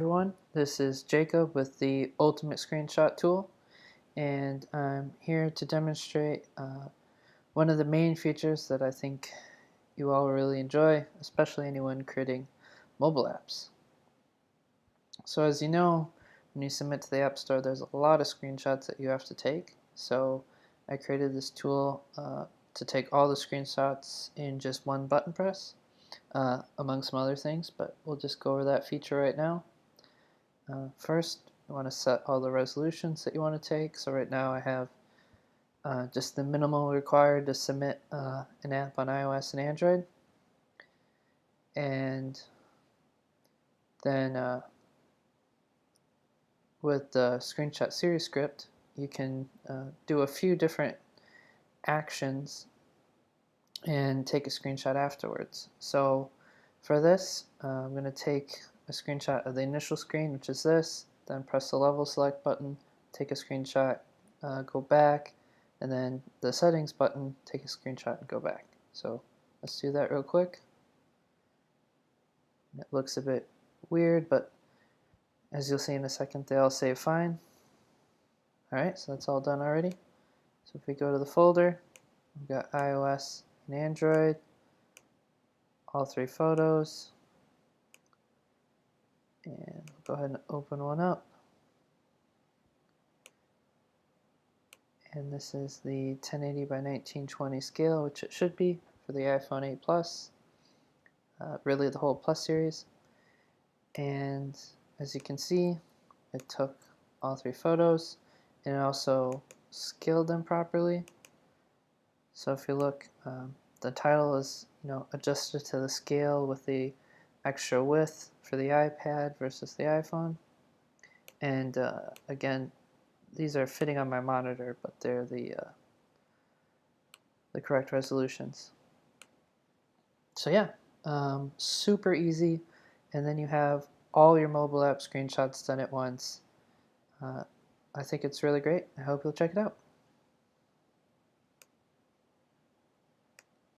Everyone, this is Jacob with the Ultimate Screenshot tool, and I'm here to demonstrate one of the main features that I think you all really enjoy, especially anyone creating mobile apps. So as you know, when you submit to the App Store, there's a lot of screenshots that you have to take. So I created this tool to take all the screenshots in just one button press, among some other things, but we'll just go over that feature right now. First, you want to set all the resolutions that you want to take. So right now I have just the minimal required to submit an app on iOS and Android. And then with the Screenshot Series script, you can do a few different actions and take a screenshot afterwards. So for this, I'm going to take a screenshot of the initial screen, which is this, then press the level select button, take a screenshot, go back, and then the settings button, take a screenshot and go back. So let's do that real quick. It looks a bit weird, but as you'll see in a second, they all save fine. Alright, so that's all done already. So if we go to the folder, we've got iOS and Android, all three photos, and we'll go ahead and open one up. And this is the 1080 by 1920 scale, which it should be for the iPhone 8 Plus, really the whole Plus series. And as you can see, it took all three photos and it also scaled them properly. So if you look, the title is adjusted to the scale with the extra width for the iPad versus the iPhone. And again, these are fitting on my monitor, but they're the correct resolutions. So yeah, super easy, and then you have all your mobile app screenshots done at once. I think it's really great. I hope you'll check it out.